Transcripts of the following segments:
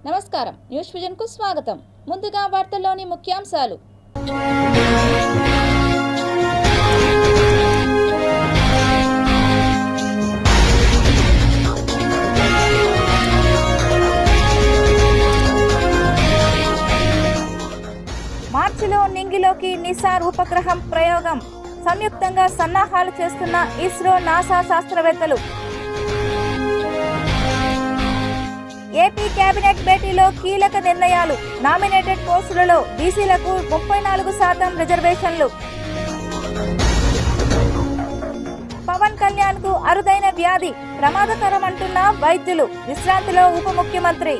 నమస్కారం, news vision కు స్వాగతం. ముందుగా వార్తల్లోని ముఖ్యాంశాలు. మార్చిలో నింగిలోకి నిసార్ ఉపగ్రహం ప్రయోగం. సంయుక్తంగా సన్నాహాలు చేస్తున్న ఇస్రో, నాసా శాస్త్రవేత్తలు. ఏపీ కేబినెట్ భేటీలో కీలక నిర్ణయాలు. నామినేటెడ్ పోస్టులలో బీసీలకు 34% రిజర్వేషన్లు. పవన్ కళ్యాణ్ కు అరుదైన వ్యాధి, ప్రమాదకరమంటున్న వైద్యులు. విశ్రాంతిలో ఉప ముఖ్యమంత్రి.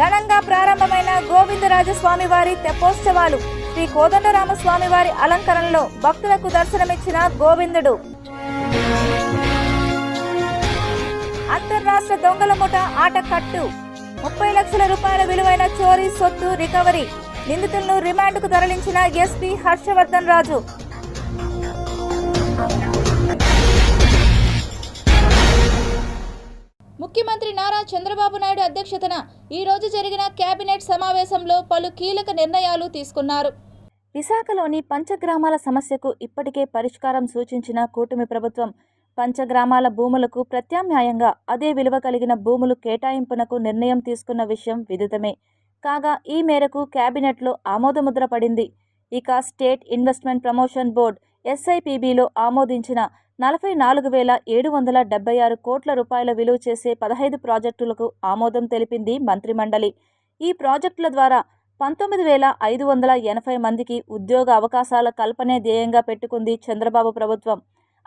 ఘనంగా ప్రారంభమైన గోవిందరాజస్వామి వారి తెప్పోత్సవాలు. శ్రీ కోదండరామస్వామి వారి అలంకరణలో భక్తులకు దర్శనమిచ్చిన గోవిందుడు. అంతర్రాష్ట్ర దొంగల ముఠ ఆట కట్టు. 30 లక్షల రూపాయల విలువైన చోరీ సొత్తు రికవరీ. నిందితులను రిమాండ్కు తరలించిన ఎస్పీ హర్షవర్ధన్ రాజు. ముఖ్యమంత్రి నారా చంద్రబాబు నాయుడు అధ్యక్షతన ఈ రోజు జరిగిన కేబినెట్ సమావేశంలో పలు కీలక నిర్ణయాలు తీసుకున్నారు. విశాఖలోని పంచగ్రామాల సమస్యకు ఇప్పటికే పరిష్కారం సూచించిన కూటమి ప్రభుత్వం పంచగ్రామాల భూములకు ప్రత్యామ్నాయంగా అదే విలువ కలిగిన భూములు కేటాయింపునకు నిర్ణయం తీసుకున్న విషయం విదితమే. కాగా ఈ మేరకు కేబినెట్లో ఆమోదముద్ర పడింది. ఇక స్టేట్ ఇన్వెస్ట్మెంట్ ప్రమోషన్ బోర్డు SIPBలో ఆమోదించిన 44,776 కోట్ల రూపాయల విలువ చేసే 15 ప్రాజెక్టులకు ఆమోదం తెలిపింది మంత్రిమండలి. ఈ ప్రాజెక్టుల ద్వారా 19,580 మందికి ఉద్యోగ అవకాశాల కల్పనే ధ్యేయంగా పెట్టుకుంది చంద్రబాబు ప్రభుత్వం.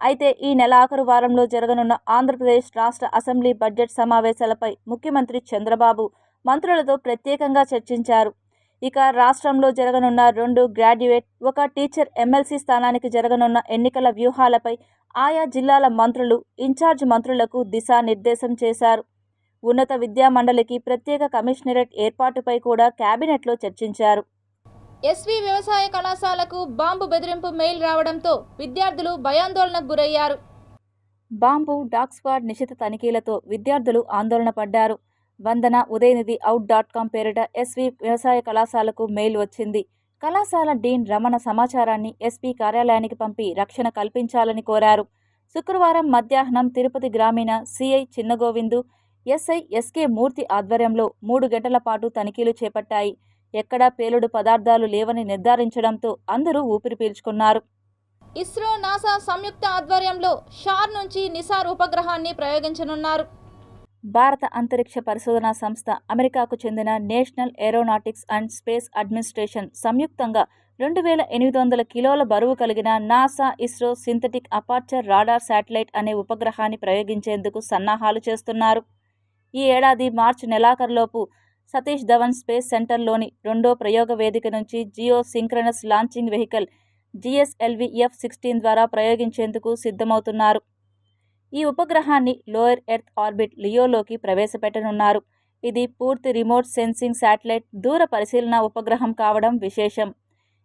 అయితే ఈ నెలాఖరు వారంలో జరగనున్న ఆంధ్రప్రదేశ్ రాష్ట్ర అసెంబ్లీ బడ్జెట్ సమావేశాలపై ముఖ్యమంత్రి చంద్రబాబు మంత్రులతో ప్రత్యేకంగా చర్చించారు. ఇక రాష్ట్రంలో జరగనున్న 2 గ్రాడ్యుయేట్, 1 టీచర్ ఎమ్మెల్సీ స్థానానికి జరగనున్న ఎన్నికల వ్యూహాలపై ఆయా జిల్లాల మంత్రులు, ఇన్ఛార్జ్ మంత్రులకు దిశానిర్దేశం చేశారు. ఉన్నత విద్యా మండలికి ప్రత్యేక కమిషనరేట్ ఏర్పాటుపై కూడా కేబినెట్లో చర్చించారు. ఎస్వి వ్యవసాయ కళాశాలకు బాంబు బెదిరింపు మెయిల్ రావడంతో విద్యార్థులు భయాందోళనకు గురయ్యారు. బాంబు, డాగ్ స్క్వాడ్ నిశిత తనిఖీలతో విద్యార్థులు ఆందోళన పడ్డారు. వందన ఉదయనిధి out.com పేరిట ఎస్వి వ్యవసాయ కళాశాలకు మెయిల్ వచ్చింది. కళాశాల డీన్ రమణ సమాచారాన్ని ఎస్పీ కార్యాలయానికి పంపి రక్షణ కల్పించాలని కోరారు. శుక్రవారం మధ్యాహ్నం తిరుపతి గ్రామీణ సిఐ చిన్నగోవిందు, SI SK మూర్తి ఆధ్వర్యంలో 3 గంటల పాటు తనిఖీలు చేపట్టాయి. ఎక్కడా పేలుడు పదార్థాలు లేవని నిర్ధారించడంతో అందరూ ఊపిరి పీల్చుకున్నారు. ఇస్రో, నాసా సంయుక్త ఆధ్వర్యంలో షార్ నుంచి నిసార్ ఉపగ్రహాన్ని ప్రయోగించనున్నారు. భారత అంతరిక్ష పరిశోధనా సంస్థ, అమెరికాకు చెందిన National Aeronautics and Space Administration సంయుక్తంగా 2,800 కిలోల బరువు కలిగిన NASA ISRO synthetic aperture radar satellite అనే ఉపగ్రహాన్ని ప్రయోగించేందుకు సన్నాహాలు చేస్తున్నారు. ఈ ఏడాది మార్చి నెలాఖరులోపు సతీష్ ధవన్ స్పేస్ సెంటర్లోని 2వ ప్రయోగ వేదిక నుంచి geosynchronous launching vehicle GSLV F-16 ద్వారా ప్రయోగించేందుకు సిద్ధమవుతున్నారు. ఈ ఉపగ్రహాన్ని లోయర్ ఎర్త్ ఆర్బిట్ లియోలోకి ప్రవేశపెట్టనున్నారు. ఇది పూర్తి రిమోట్ సెన్సింగ్ శాటిలైట్ దూర పరిశీలన ఉపగ్రహం కావడం విశేషం.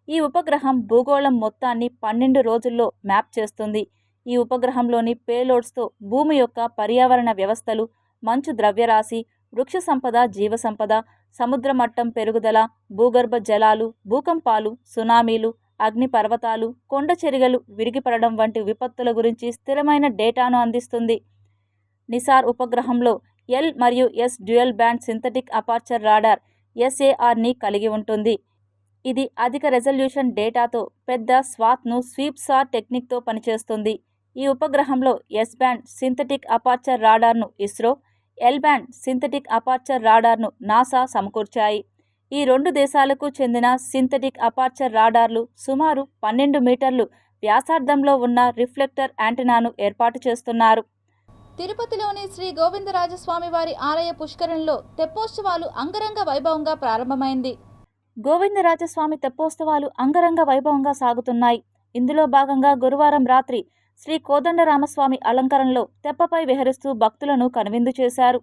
ఈ ఉపగ్రహం భూగోళం మొత్తాన్ని 12 రోజుల్లో మ్యాప్ చేస్తుంది. ఈ ఉపగ్రహంలోని పేలోడ్స్తో భూమి యొక్క పర్యావరణ వ్యవస్థలు, మంచు ద్రవ్యరాశి, వృక్ష సంపద, జీవ సంపద, సముద్ర మట్టం పెరుగుదల, భూగర్భ జలాలు, భూకంపాలు, సునామీలు, అగ్నిపర్వతాలు, కొండ చర్యలు విరిగిపడడం వంటి విపత్తుల గురించి స్థిరమైన డేటాను అందిస్తుంది. నిసార్ ఉపగ్రహంలో L మరియు S dual band synthetic aperture radar SARని కలిగి ఉంటుంది. ఇది అధిక రెజల్యూషన్ డేటాతో పెద్ద స్వాత్ను స్వీప్సార్ టెక్నిక్తో పనిచేస్తుంది. ఈ ఉపగ్రహంలో S బ్యాండ్ సింథటిక్ అపార్చర్ రాడార్ను ISRO, L band synthetic aperture రాడార్ను నాసా సమకూర్చాయి. ఈ 2 దేశాలకు చెందిన సింథటిక్ అపార్చర్ రాడార్లు సుమారు 12 మీటర్లు వ్యాసార్థంలో ఉన్న రిఫ్లెక్టర్ యాంటెనాను ఏర్పాటు చేస్తున్నారు. తిరుపతిలోని శ్రీ గోవిందరాజస్వామి వారి ఆలయ పుష్కరంలో తెప్పోత్సవాలు అంగరంగ వైభవంగా ప్రారంభమైంది. గోవిందరాజస్వామి తెప్పోత్సవాలు అంగరంగ వైభవంగా సాగుతున్నాయి. ఇందులో భాగంగా గురువారం రాత్రి శ్రీ కోదండరామస్వామి అలంకరణలో తెప్పపై విహరిస్తూ భక్తులను కనువిందు చేశారు.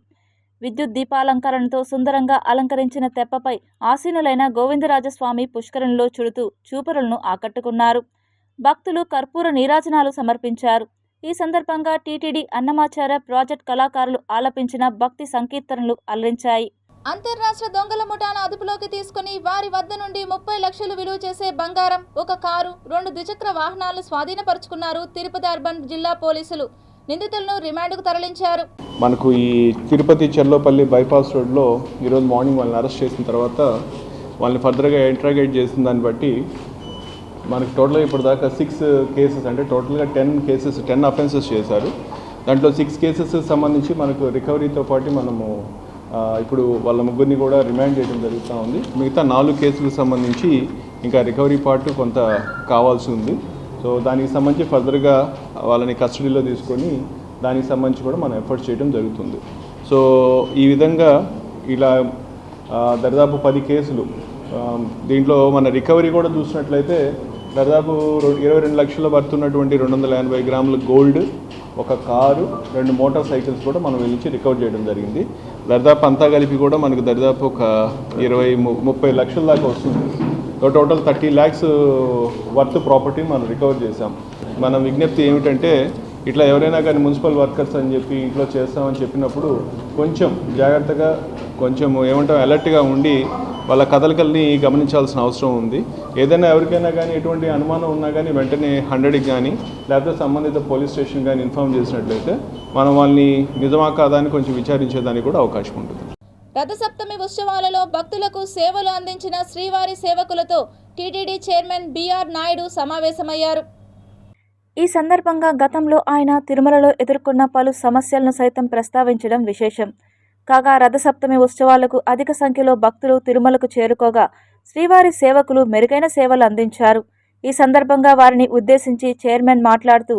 విద్యుత్ దీపాలంకరణతో సుందరంగా అలంకరించిన తెప్పపై ఆసీనులైన గోవిందరాజస్వామి పుష్కరంలో చుడుతూ చూపరులను ఆకట్టుకున్నారు. భక్తులు కర్పూర నీరాజనాలు సమర్పించారు. ఈ సందర్భంగా టీటీడీ అన్నమాచార్య ప్రాజెక్ట్ కళాకారులు ఆలపించిన భక్తి సంకీర్తనలు అలరించాయి. అంతర్రాష్ట్ర దొంగల ముఠాను అదుపులోకి తీసుకుని వారి వద్ద నుండి 30 లక్షలు విలువ చేసే బంగారం, ఒక కారు, 2 ద్విచక్ర వాహనాలను స్వాధీనపరుచుకున్నారు తిరుపతి అర్బన్ జిల్లా పోలీసులు. నిందితులను రిమాండ్కు తరలించారు. మనకు ఈ తిరుపతి చెర్లోపల్లి బైపాస్ రోడ్లో ఈరోజు మార్నింగ్ వాళ్ళని అరెస్ట్ చేసిన తర్వాత వాళ్ళని ఫర్దర్గా ఇంట్రాగేట్ చేసిన దాన్ని బట్టి మనకు టోటల్గా ఇప్పుడు దాకా 6 కేసెస్, అంటే టోటల్గా 10 అఫెన్సెస్ చేశారు. దాంట్లో 6 కేసెస్ సంబంధించి మనకు రికవరీతో పాటు మనము ఇప్పుడు వాళ్ళ ముగ్గురిని కూడా రిమాండ్ చేయడం జరుగుతూ ఉంది. మిగతా 4 కేసులకు సంబంధించి ఇంకా రికవరీ పార్ట్ కొంత కావాల్సి ఉంది. సో దానికి సంబంధించి ఫర్దర్గా వాళ్ళని కస్టడీలో తీసుకొని దానికి సంబంధించి కూడా మనం ఎఫర్ట్స్ చేయడం జరుగుతుంది. సో ఈ విధంగా ఇలా దాదాపు 10 కేసులు, దీంట్లో మన రికవరీ కూడా చూసినట్లయితే దాదాపు 22 లక్షల పడుతున్నటువంటి 280 గ్రాముల గోల్డ్, ఒక కారు, 2 మోటార్ సైకిల్స్ కూడా మనం వెళ్ళి రికవర్ చేయడం జరిగింది. దాదాపు అంతా కలిపి కూడా మనకు దాదాపు ఒక 20-30 లక్షల దాకా వస్తుంది. టోటల్ 30 lakhs వర్త్ ప్రాపర్టీ మనం రికవర్ చేసాం. మన విజ్ఞప్తి ఏమిటంటే, ఇట్లా ఎవరైనా కానీ మున్సిపల్ వర్కర్స్ అని చెప్పి ఇంట్లో చేస్తామని చెప్పినప్పుడు కొంచెం జాగ్రత్తగా, కొంచెం అలర్ట్గా ఉండి వాళ్ళ కదలికల్ని గమనించాల్సిన అవసరం ఉంది. ఏదైనా ఎవరికైనా కానీ ఎటువంటి అనుమానం ఉన్నా కానీ వెంటనే 100కి కానీ లేకపోతే సంబంధిత పోలీస్ స్టేషన్ కానీ ఇన్ఫామ్ చేసినట్లయితే మనం వాళ్ళని నిజమా కాదా అని కొంచెం విచారించేదానికి కూడా అవకాశం ఉంటుంది. రథసప్తమి ఉత్సవాలలో భక్తులకు సేవలు అందించిన శ్రీవారి సేవకులతో టీటీడీ చైర్మన్ బిఆర్ నాయుడు సమావేశమయ్యారు. ఈ సందర్భంగా గతంలో ఆయన తిరుమలలో ఎదుర్కొన్న పలు సమస్యలను సైతం ప్రస్తావించడం విశేషం. కాగా రథసప్తమి ఉత్సవాలకు అధిక సంఖ్యలో భక్తులు తిరుమలకు చేరుకోగా శ్రీవారి సేవకులు మెరుగైన సేవలు అందించారు. ఈ సందర్భంగా వారిని ఉద్దేశించి చైర్మన్ మాట్లాడుతూ,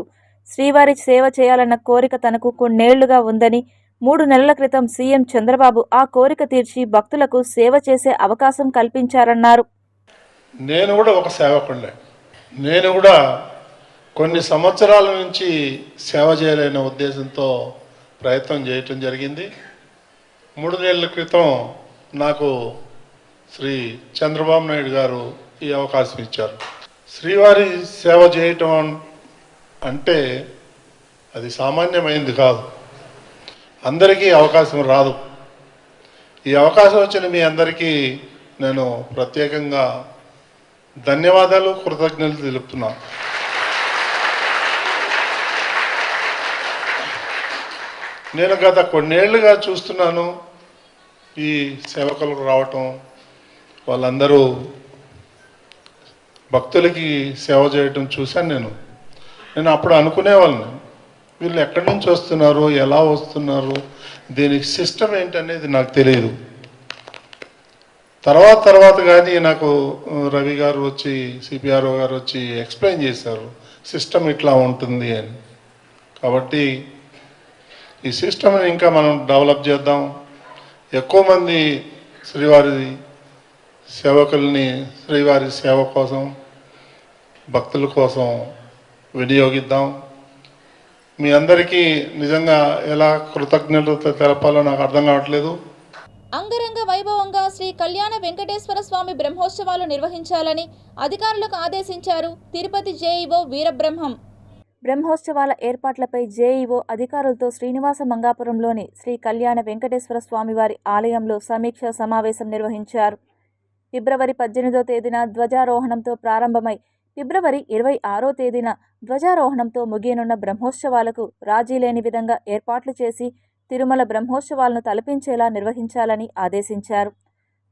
శ్రీవారి సేవ చేయాలన్న కోరిక తనకు కొన్నేళ్లుగా ఉందని, 3 నెలల క్రితం సీఎం చంద్రబాబు ఆ కోరిక తీర్చి భక్తులకు సేవ చేసే అవకాశం కల్పించారన్నారు. నేను కూడా ఒక సేవకుడినే. నేను కూడా కొన్ని సంవత్సరాల నుంచి సేవ చేయాలనే ఉద్దేశంతో ప్రయత్నం చేయటం జరిగింది. 3 నెలల క్రితం నాకు శ్రీ చంద్రబాబు నాయుడు గారు ఈ అవకాశం ఇచ్చారు. శ్రీవారి సేవ చేయటం అంటే అది సామాన్యమైంది కాదు, అందరికీ అవకాశం రాదు. ఈ అవకాశం వచ్చిన మీ అందరికీ నేను ప్రత్యేకంగా ధన్యవాదాలు, కృతజ్ఞతలు తెలుపుతున్నా. నేను గత కొన్నేళ్లుగా చూస్తున్నాను ఈ సేవకులకు రావటం, వాళ్ళందరూ భక్తులకి సేవ చేయటం చూశాను. నేను అప్పుడు అనుకునేవాళ్ళని, వీళ్ళు ఎక్కడి నుంచి వస్తున్నారు, ఎలా వస్తున్నారు, దీనికి సిస్టమ్ ఏంటనేది నాకు తెలియదు. తర్వాత కానీ నాకు రవి గారు వచ్చి, సిపిఆర్ఓ గారు వచ్చి ఎక్స్ప్లెయిన్ చేశారు సిస్టమ్ ఇట్లా ఉంటుంది అని. కాబట్టి ఈ సిస్టమ్ని ఇంకా మనం డెవలప్ చేద్దాం. ఎక్కువ మంది శ్రీవారి సేవకుల్ని శ్రీవారి సేవ కోసం, భక్తుల కోసం వినియోగిద్దాం. మీ అందరికీ నిజంగా ఎలా కృతజ్ఞతలు తెలపాలో నాకు అర్థం కావట్లేదు. అంగరంగ వైభవంగా శ్రీ కళ్యాణ వెంకటేశ్వర స్వామి బ్రహ్మోత్సవాలు నిర్వహించాలని అధికారులకు ఆదేశించారు తిరుపతి జేఈఓ వీరబ్రహ్మం. బ్రహ్మోత్సవాల ఏర్పాట్లపై జేఈఓ అధికారులతో శ్రీనివాస మంగాపురంలోని శ్రీ కళ్యాణ వెంకటేశ్వర స్వామివారి ఆలయంలో సమీక్షా సమావేశం నిర్వహించారు. ఫిబ్రవరి 18వ తేదీన ధ్వజారోహణంతో ప్రారంభమై ఫిబ్రవరి 26వ తేదీన ధ్వజారోహణంతో ముగియనున్న బ్రహ్మోత్సవాలకు రాజీ లేని విధంగా ఏర్పాట్లు చేసి తిరుమల బ్రహ్మోత్సవాలను తలపించేలా నిర్వహించాలని ఆదేశించారు.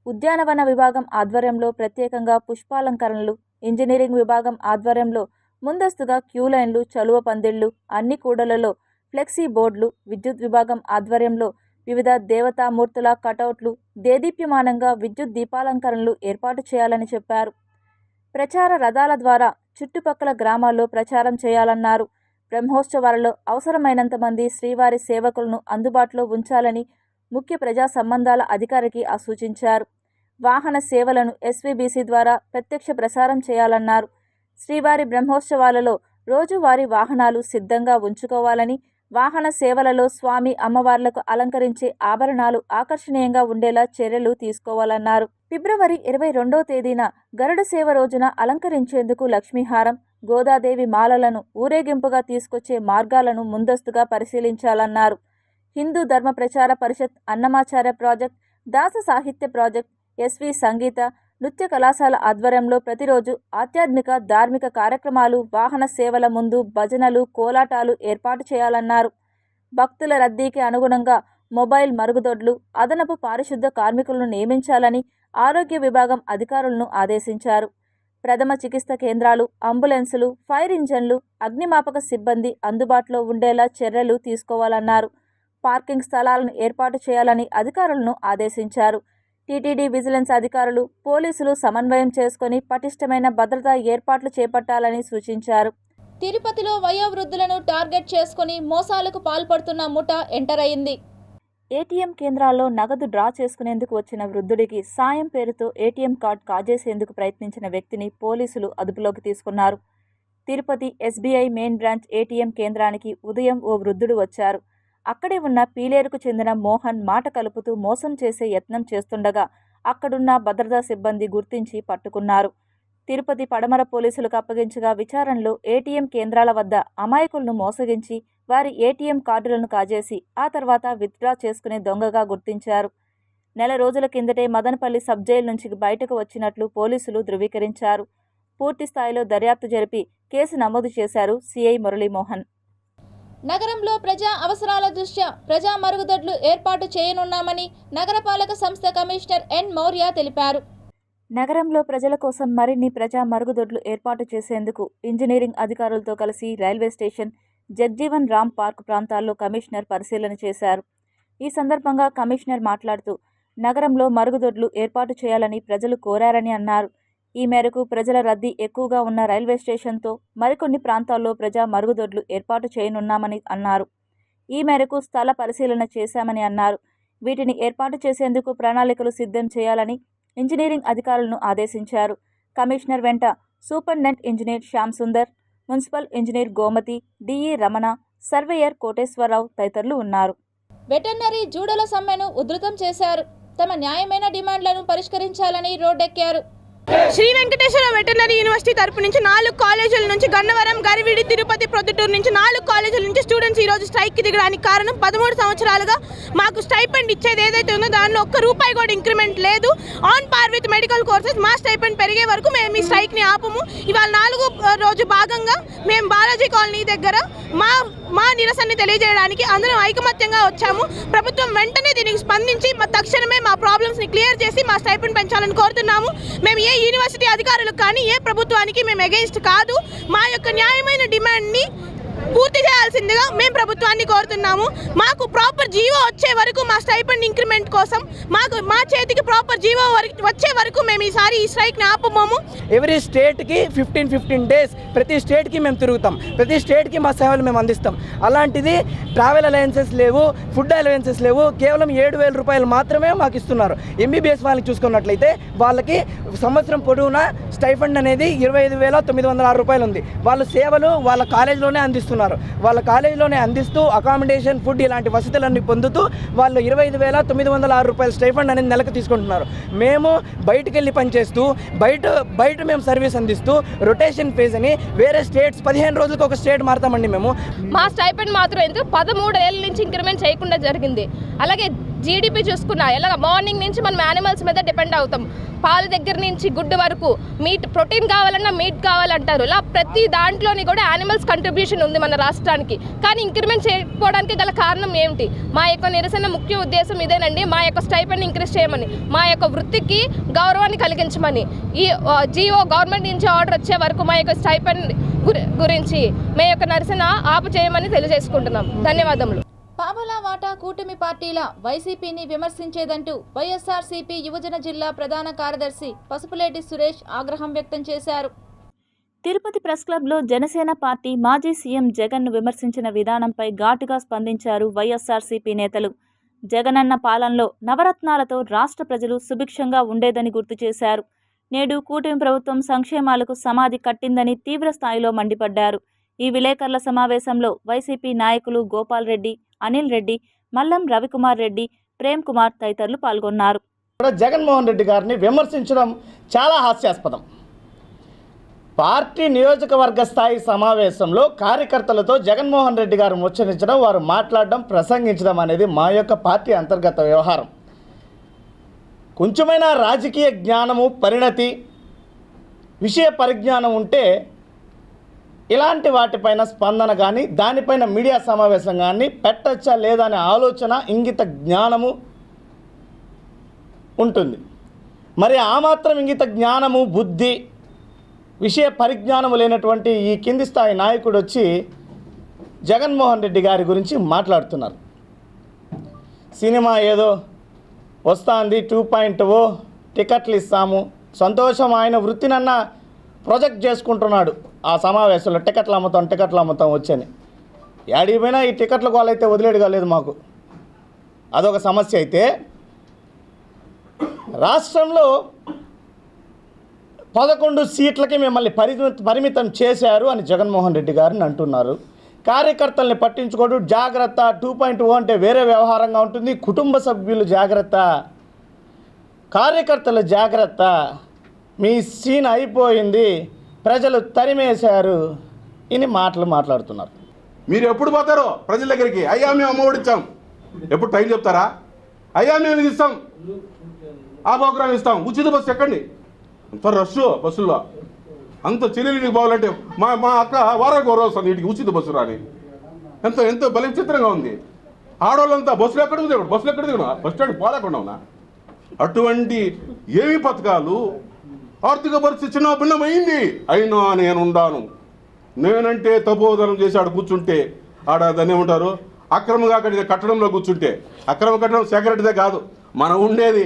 ఉద్యానవన విభాగం ఆధ్వర్యంలో ప్రత్యేకంగా పుష్పాలంకరణలు, ఇంజనీరింగ్ విభాగం ఆధ్వర్యంలో ముందస్తుగా క్యూలైన్లు, చలువ పందిళ్లు, అన్ని కూడలలో ఫ్లెక్సీ బోర్డులు, విద్యుత్ విభాగం ఆధ్వర్యంలో వివిధ దేవతామూర్తుల కటౌట్లు, దేదీప్యమానంగా విద్యుత్ దీపాలంకరణలు ఏర్పాటు చేయాలని చెప్పారు. ప్రచార రథాల ద్వారా చుట్టుపక్కల గ్రామాల్లో ప్రచారం చేయాలన్నారు. బ్రహ్మోత్సవాలలో అవసరమైనంత మంది శ్రీవారి సేవకులను అందుబాటులో ఉంచాలని ముఖ్య ప్రజా సంబంధాల అధికారికి సూచించారు. వాహన సేవలను ఎస్వీబీసీ ద్వారా ప్రత్యక్ష ప్రసారం చేయాలన్నారు. శ్రీవారి బ్రహ్మోత్సవాలలో రోజువారీ వాహనాలు సిద్ధంగా ఉంచుకోవాలని, వాహన సేవలలో స్వామి అమ్మవార్లకు అలంకరించే ఆభరణాలు ఆకర్షణీయంగా ఉండేలా చర్యలు తీసుకోవాలన్నారు. ఫిబ్రవరి 22వ తేదీన గరుడ సేవ రోజున అలంకరించేందుకు లక్ష్మీహారం, గోదాదేవి మాలలను ఊరేగింపుగా తీసుకొచ్చే మార్గాలను ముందస్తుగా పరిశీలించాలన్నారు. హిందూ ధర్మ ప్రచార పరిషత్ అన్నమాచార్య ప్రాజెక్ట్, దాస సాహిత్య ప్రాజెక్ట్, ఎస్వి సంగీత నృత్య కళాశాల ఆధ్వర్యంలో ప్రతిరోజు ఆధ్యాత్మిక ధార్మిక కార్యక్రమాలు, వాహన సేవల ముందు భజనలు, కోలాటాలు ఏర్పాటు చేయాలన్నారు. భక్తుల రద్దీకి అనుగుణంగా మొబైల్ మరుగుదొడ్లు, అదనపు పారిశుద్ధ కార్మికులను నియమించాలని ఆరోగ్య విభాగం అధికారులను ఆదేశించారు. ప్రథమ చికిత్స కేంద్రాలు, అంబులెన్సులు, ఫైర్ ఇంజన్లు, అగ్నిమాపక సిబ్బంది అందుబాటులో ఉండేలా చర్యలు తీసుకోవాలన్నారు. పార్కింగ్ స్థలాలను ఏర్పాటు చేయాలని అధికారులను ఆదేశించారు. టీటీడీ విజిలెన్స్ అధికారులు, పోలీసులు సమన్వయం చేసుకుని పటిష్టమైన భద్రతా ఏర్పాట్లు చేపట్టాలని సూచించారు. తిరుపతిలో వయోవృద్ధులను టార్గెట్ చేసుకుని మోసాలకు పాల్పడుతున్న ముఠా ఎంటర్ అయింది. ఏటీఎం కేంద్రాల్లో నగదు డ్రా చేసుకునేందుకు వచ్చిన వృద్ధుడికి సాయం పేరుతో ఏటీఎం కార్డు కాజేసేందుకు ప్రయత్నించిన వ్యక్తిని పోలీసులు అదుపులోకి తీసుకున్నారు. Tirupati SBI main branch ATM కేంద్రానికి ఉదయం ఓ వృద్ధుడు వచ్చారు. అక్కడే ఉన్న పీలేరుకు చెందిన మోహన్ మాట కలుపుతూ మోసం చేసే యత్నం చేస్తుండగా అక్కడున్న భద్రతా సిబ్బంది గుర్తించి పట్టుకున్నారు. తిరుపతి పడమర పోలీసులకు అప్పగించగా విచారణలో ఏటీఎం కేంద్రాల వద్ద అమాయకులను మోసగించి వారి ఏటీఎం కార్డులను కాజేసి ఆ తర్వాత విత్డ్రా చేసుకునే దొంగగా గుర్తించారు. నెల రోజుల కిందటే మదనపల్లి సబ్ జైలు నుంచి బయటకు వచ్చినట్లు పోలీసులు ధృవీకరించారు. పూర్తి స్థాయిలో దర్యాప్తు జరిపి కేసు నమోదు చేశారు సిఐ మురళీమోహన్. నగరంలో ప్రజా అవసరాల దృష్ట్యా ప్రజా మరుగుదొడ్లు ఏర్పాటు చేయనున్నామని నగరపాలక సంస్థ కమిషనర్ ఎన్ మౌర్య తెలిపారు. నగరంలో ప్రజల కోసం మరిన్ని ప్రజా మరుగుదొడ్లు ఏర్పాటు చేసేందుకు ఇంజనీరింగ్ అధికారులతో కలిసి railway station, Jagjivan Ram park ప్రాంతాల్లో కమిషనర్ పరిశీలన చేశారు. ఈ సందర్భంగా కమిషనర్ మాట్లాడుతూ నగరంలో మరుగుదొడ్లు ఏర్పాటు చేయాలని ప్రజలు కోరారని అన్నారు. ఈ మేరకు ప్రజల రద్దీ ఎక్కువగా ఉన్న రైల్వే స్టేషన్తో మరికొన్ని ప్రాంతాల్లో ప్రజా మరుగుదొడ్లు ఏర్పాటు చేయనున్నామని అన్నారు. ఈ మేరకు స్థల పరిశీలన చేశామని అన్నారు. వీటిని ఏర్పాటు చేసేందుకు ప్రణాళికలు సిద్ధం చేయాలని ఇంజనీరింగ్ అధికారులను ఆదేశించారు. కమిషనర్ వెంట superintendent engineer Shyam Sundar, municipal engineer Gomathi, DE Ramana, surveyor Koteswararao తదితరులు ఉన్నారు. వెటర్నరీ జూడల సమ్మెను ఉధృతం చేశారు. తమ న్యాయమైన డిమాండ్లను పరిష్కరించాలని రోడ్డెక్కారు. శ్రీ వెంకటేశ్వర వెటర్నరీ యూనివర్సిటీ తరపు నుంచి 4 కాలేజీల నుంచి గన్నవరం, గరివిడి, తిరుపతి, ప్రొద్దుటూరు నుంచి 4 కాలేజీల నుంచి స్టూడెంట్స్ ఈరోజు స్ట్రైక్కి దిగడానికి కారణం 13 సంవత్సరాలుగా మాకు స్టైపెండ్ ఇచ్చేది ఏదైతే ఉందో దానిలో ₹1 కూడా ఇంక్రిమెంట్ లేదు. On par with medical courses మా స్టైపెండ్ పెరిగే వరకు మేము ఈ స్ట్రైక్ని ఆపము. ఇవాళ 4వ రోజు భాగంగా మేము బాలాజీ కాలనీ దగ్గర మా నిరసనని తెలియజేయడానికి అందరం ఐకమత్యంగా వచ్చాము. ప్రభుత్వం వెంటనే దీనికి స్పందించి తక్షణమే మా ప్రాబ్లమ్స్ని క్లియర్ చేసి మా స్టైపెండ్ పెంచాలని కోరుతున్నాము. మేము ఏ యూనివర్సిటీ అధికారులకు కానీ ఏ ప్రభుత్వానికి మేము అగెయిన్స్ట్ కాదు. మా యొక్క న్యాయమైన డిమాండ్ని పూర్తి చేయాల్సిందిగా మేము ప్రభుత్వాన్ని కోరుతున్నాము. మాకు ప్రాపర్ జీవో వచ్చే వరకు మా స్టైపెండ్ ఇంక్రిమెంట్ కోసం మా చేతికి ప్రాపర్ జీవో వచ్చే వరకు మేము ఈసారి ఈ స్ట్రైక్ని ఆపబోము. ఎవ్రీ స్టేట్కి 15 డేస్ ప్రతి స్టేట్కి మేము తిరుగుతాం. ప్రతి స్టేట్కి మా సేవలు మేము అందిస్తాం. అలాంటిది ట్రావెల్ అలయన్సెస్ లేవు, ఫుడ్ అలయన్సెస్ లేవు. కేవలం ₹7,000 మాత్రమే మాకు ఇస్తున్నారు. ఎంబీబీఎస్ వాళ్ళకి చూసుకున్నట్లయితే వాళ్ళకి సంవత్సరం పొడవునా స్టైఫండ్ అనేది ₹25,906 ఉంది. వాళ్ళు సేవలు వాళ్ళ కాలేజీలోనే అందిస్తున్నారు. వాళ్ళ కాలేజీలోనే అందిస్తూ అకామిడేషన్, ఫుడ్ ఇలాంటి వసతులన్నీ పొందుతూ వాళ్ళు ₹25,906 స్టైఫండ్ అనేది నెలకు తీసుకుంటున్నారు. మేము బయటకు వెళ్ళి పనిచేస్తూ బయట మేము సర్వీస్ అందిస్తూ రొటేషన్ ఫేజ్ అని వేరే స్టేట్స్ 15 రోజులకు ఒక స్టేట్ మారుతామండి. మేము మా స్టైపెండ్ మాత్రం ఎందుకు 13 ఏళ్ళ నుంచి ఇంక్రిమెంట్ చేయకుండా జరిగింది. అలాగే జీడిపి చూసుకున్నా ఎలాగ మార్నింగ్ నుంచి మనం యానిమల్స్ మీద డిపెండ్ అవుతాం. పాల దగ్గర నుంచి గుడ్డు వరకు మీట్, ప్రోటీన్ కావాలన్నా మీట్ కావాలంటారు. ఇలా ప్రతి దాంట్లోని కూడా యానిమల్స్ కంట్రిబ్యూషన్ ఉంది మన రాష్ట్రానికి. కానీ ఇంక్రిమెంట్ చేయకపోవడానికి గల కారణం ఏమిటి? మా యొక్క నిరసన ముఖ్య ఉద్దేశం ఇదేనండి. మా యొక్క స్టైపెండ్ ఇంక్రీజ్ చేయమని, మా యొక్క వృత్తికి గౌరవాన్ని కలిగించమని, ఈ జీవో గవర్నమెంట్ నుంచి ఆర్డర్ వచ్చే వరకు మా యొక్క స్టైపెండ్ గురించి మా యొక్క నిరసన ఆపు చేయమని తెలియజేసుకుంటున్నాం. ధన్యవాదములు. పావలా వాటా కూటమి పార్టీల వైసీపీని విమర్శించేదంటూ వైఎస్ఆర్సీపీ యువజన జిల్లా ప్రధాన కార్యదర్శి పసుపులేటి సురేష్ ఆగ్రహం వ్యక్తం చేశారు. తిరుపతి ప్రెస్ క్లబ్లో జనసేన పార్టీ మాజీ సీఎం జగన్ను విమర్శించిన విధానంపై ఘాటుగా స్పందించారు వైఎస్ఆర్సీపీ నేతలు. జగనన్న పాలనలో నవరత్నాలతో రాష్ట్ర ప్రజలు సుభిక్షంగా ఉండేదని గుర్తు చేశారు. నేడు కూటమి ప్రభుత్వం సంక్షేమాలకు సమాధి కట్టిందని తీవ్ర స్థాయిలో మండిపడ్డారు. ఈ విలేకరుల సమావేశంలో వైసీపీ నాయకులు గోపాల్ రెడ్డి, అనిల్ రెడ్డి, మల్లం రవికుమార్ రెడ్డి, ప్రేమ్ కుమార్ తదితరులు పాల్గొన్నారు. జగన్మోహన్ రెడ్డి గారిని విమర్శించడం చాలా హాస్యాస్పదం. పార్టీ నియోజకవర్గ స్థాయి సమావేశంలో కార్యకర్తలతో జగన్మోహన్ రెడ్డి గారు ముచ్చరించడం, వారు మాట్లాడడం, ప్రసంగించడం అనేది మా యొక్క పార్టీ అంతర్గత వ్యవహారం. కొంచెమైనా రాజకీయ జ్ఞానము, పరిణతి, విషయ పరిజ్ఞానం ఉంటే ఇలాంటి వాటిపైన స్పందన కానీ, దానిపైన మీడియా సమావేశం కానీ పెట్టచ్చా లేదా అనే ఆలోచన, ఇంగిత జ్ఞానము ఉంటుంది. మరి ఆ మాత్రం ఇంగిత జ్ఞానము, బుద్ధి, విషయ పరిజ్ఞానము లేనటువంటి ఈ కింది స్థాయి నాయకుడు వచ్చి జగన్మోహన్ రెడ్డి గారి గురించి మాట్లాడుతున్నారు. సినిమా ఏదో వస్తుంది, 2.0 టికెట్లు ఇస్తాము, సంతోషం, ఆయన వృత్తినన్నా ప్రొజెక్ట్ చేసుకుంటున్నాడు. ఆ సమావేశంలో టికెట్లు అమ్ముతాం వచ్చని యాడికి పోయినా ఈ టికెట్ల గోల అయితే వదిలేడు కాలేదు మాకు. అదొక సమస్య అయితే, రాష్ట్రంలో 11 సీట్లకి మిమ్మల్ని పరిమితం చేశారు అని జగన్మోహన్ రెడ్డి గారిని అంటున్నారు. కార్యకర్తల్ని పట్టించుకోడు, జాగ్రత్త, 2.0 అంటే వేరే వ్యవహారంగా ఉంటుంది, కుటుంబ సభ్యులు జాగ్రత్త, కార్యకర్తలు జాగ్రత్త, మీ సీన్ అయిపోయింది, ప్రజలు తరిమేశారు ఇన్ని మాటలు మాట్లాడుతున్నారు. మీరు ఎప్పుడు పోతారో ప్రజల దగ్గరికి? అయ్యా మేము అమ్మఒడి ఇచ్చాం, ఎప్పుడు టైం చెప్తారా? అయ్యా మేము ఇది ఇస్తాం, ఆ ప్రోగ్రామ్ ఇస్తాం, ఉచిత బస్సు ఎక్కండి, అంత రష్ బస్సుల్లో, అంత చెల్లెలికి పోవాలంటే మా అక్క వారానికి రోజు వస్తుంది ఇంటికి ఉచిత బస్సు రాని. ఎంతో బలి విచిత్రంగా ఉంది. ఆడవాళ్ళంతా బస్సులు ఎక్కడ దిగడు, బస్సులు ఎక్కడ దిగడు, బస్ స్టాండ్ పోలేకుండా ఉన్నా. అటువంటి ఏమి పథకాలు, ఆర్థిక పరిస్థితి చిన్న భిన్నమైంది, అయినా నేను ఉండాను, నేనంటే తపోదనం చేసి ఆడ కూర్చుంటే, ఆడ దాన్ని ఏమంటారు, అక్రమంగా కట్టడంలో కూర్చుంటే, అక్రమ కట్టడం శేఖర్ రెడ్డిదే కాదు, మనం ఉండేది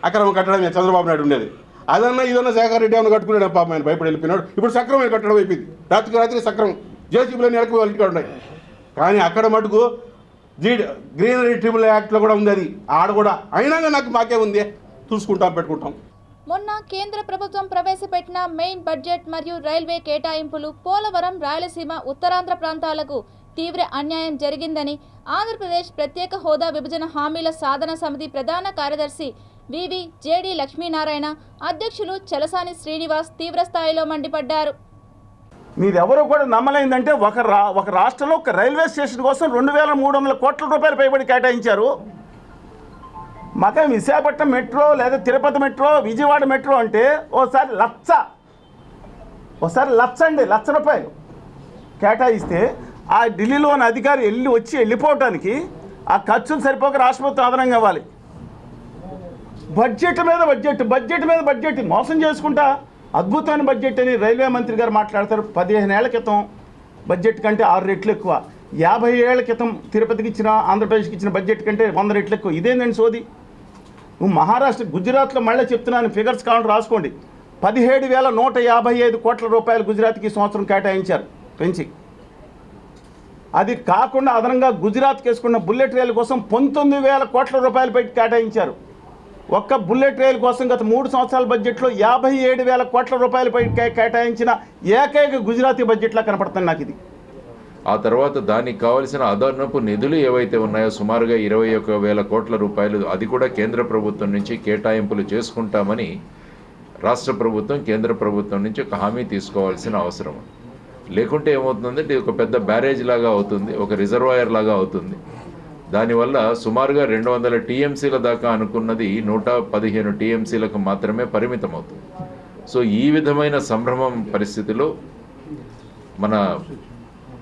అక్రమ కట్టడమే, చంద్రబాబు నాయుడు ఉండేది. అదన్నా ఇదన్నా శేఖర్ రెడ్డి ఏమన్నా కట్టుకున్నాడు, పాపం ఆయన భయపడి వెళ్ళిపోయినాడు. ఇప్పుడు సక్రమమైన కట్టడం అయిపోయింది, రాత్రి సక్రమం, జేసీబీలని ఎడకు వాళ్ళకి ఉన్నాయి. కానీ అక్కడ మటుకు గ్రీనరీ ట్రిబ్యునల్ యాక్ట్లో కూడా ఉంది, అది ఆడ కూడా. అయినా నాకు మాకే ఉంది, చూసుకుంటాం, పెట్టుకుంటాం. మొన్న కేంద్ర ప్రభుత్వం ప్రవేశపెట్టిన మెయిన్ బడ్జెట్ మరియు రైల్వే కేటాయింపులు పోలవరం, రాయలసీమ, ఉత్తరాంధ్ర ప్రాంతాలకు తీవ్ర అన్యాయం జరిగిందని ఆంధ్రప్రదేశ్ ప్రత్యేక హోదా విభజన హామీల సాధన సమితి ప్రధాన కార్యదర్శి వివి జేడి లక్ష్మీనారాయణ, అధ్యక్షులు చలసాని శ్రీనివాస్ తీవ్ర స్థాయిలో మండిపడ్డారు. మీరెవరూ కూడా నమ్మలేందంటే ఒక రాష్ట్రంలో ఒక రైల్వే స్టేషన్ కోసం 2300 కోట్ల రూపాయలు పైబడి కేటాయించారు. మాకే విశాఖపట్నం మెట్రో లేదా తిరుపతి మెట్రో, విజయవాడ మెట్రో అంటే ఓసారి లక్ష రూపాయలు కేటాయిస్తే ఆ ఢిల్లీలోని అధికారి వెళ్ళిపోవటానికి ఆ ఖర్చులు సరిపోక రాష్ట్ర ప్రభుత్వం అదనంగా ఇవ్వాలి. బడ్జెట్ మీద బడ్జెట్ మోసం చేసుకుంటా అద్భుతమైన బడ్జెట్ అని రైల్వే మంత్రి గారు మాట్లాడతారు. 15 ఏళ్ల క్రితం బడ్జెట్ కంటే 6 రెట్లు ఎక్కువ, 50 ఏళ్ల క్రితం తిరుపతికి ఇచ్చిన, ఆంధ్రప్రదేశ్కి ఇచ్చిన బడ్జెట్ కంటే 100 రెట్లు ఎక్కువ. ఇదేందండి సోది? నువ్వు మహారాష్ట్ర, గుజరాత్లో మళ్ళీ చెప్తున్నాను, ఫిగర్స్ కావాలని రాసుకోండి. 17,155 కోట్ల రూపాయలు గుజరాత్కి సంవత్సరం కేటాయించారు పెంచి. అది కాకుండా అదనంగా గుజరాత్కి వేసుకున్న బుల్లెట్ రైలు కోసం 19,000 కోట్ల రూపాయలు పెట్టి కేటాయించారు. ఒక్క బుల్లెట్ రైలు కోసం గత 3 సంవత్సరాల బడ్జెట్లో 57,000 కోట్ల రూపాయలు కేటాయించిన ఏకైక గుజరాతీ బడ్జెట్లా కనపడుతుంది నాకు ఇది. ఆ తర్వాత దానికి కావలసిన అదనపు నిధులు ఏవైతే ఉన్నాయో సుమారుగా 21,000 కోట్ల రూపాయలు, అది కూడా కేంద్ర ప్రభుత్వం నుంచి కేటాయింపులు చేసుకుంటామని రాష్ట్ర ప్రభుత్వం కేంద్ర ప్రభుత్వం నుంచి ఒక హామీ తీసుకోవాల్సిన అవసరం. లేకుంటే ఏమవుతుందంటే ఇది ఒక పెద్ద బ్యారేజ్ లాగా అవుతుంది, ఒక రిజర్వాయర్ లాగా అవుతుంది. దానివల్ల సుమారుగా 200 టీఎంసీల దాకా అనుకున్నది 115 టీఎంసీలకు మాత్రమే పరిమితం అవుతుంది. సో ఈ విధమైన సంభ్రమం పరిస్థితిలో మన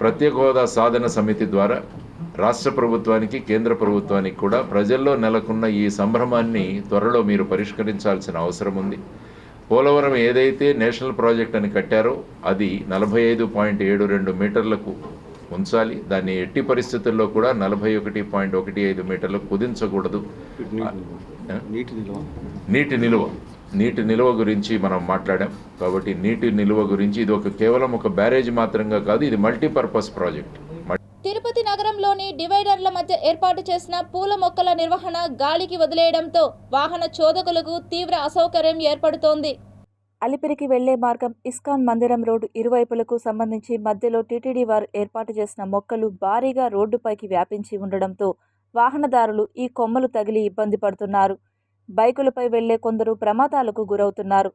ప్రత్యేక హోదా సాధన సమితి ద్వారా రాష్ట్ర ప్రభుత్వానికి కేంద్ర ప్రభుత్వానికి కూడా ప్రజల్లో నెలకొన్న ఈ సంభ్రమాన్ని త్వరలో మీరు పరిష్కరించాల్సిన అవసరం ఉంది. పోలవరం ఏదైతే నేషనల్ ప్రాజెక్ట్ అని కట్టారో అది 45.72 మీటర్లకు ఉంచాలి. దాన్ని ఎట్టి పరిస్థితుల్లో కూడా 41.15 మీటర్లకు కుదించకూడదు. నీటి నిల్వ గురించి మనం మాట్లాడాం కాబట్టి నీటి నిల్వ గురించి ఇది కేవలం ఒక బ్యారేజ్ మాత్రంగా కాదు, ఇది మల్టీపర్పస్ ప్రాజెక్ట్. తిరుపతి నగరంలోని డివైడర్ల మధ్య ఏర్పాటు చేసిన పూల మొక్కల నిర్వహణ గాలికి వదిలేయడంతో వాహన చోదకులకు తీవ్ర అసౌకర్యం ఏర్పడుతోంది. అలిపిరికి వెళ్లే మార్గం ఇస్కాన్ మందిరం రోడ్డు ఇరువైపులకు సంబంధించి మధ్యలో టీటీడీ వారు ఏర్పాటు చేసిన మొక్కలు భారీగా రోడ్డుపైకి వ్యాపించి ఉండడంతో వాహనదారులు ఈ కొమ్మలు తగిలి ఇబ్బంది పడుతున్నారు. బైకులపై వెళ్లే కొందరు ప్రమాదాలకు గురవుతున్నారు.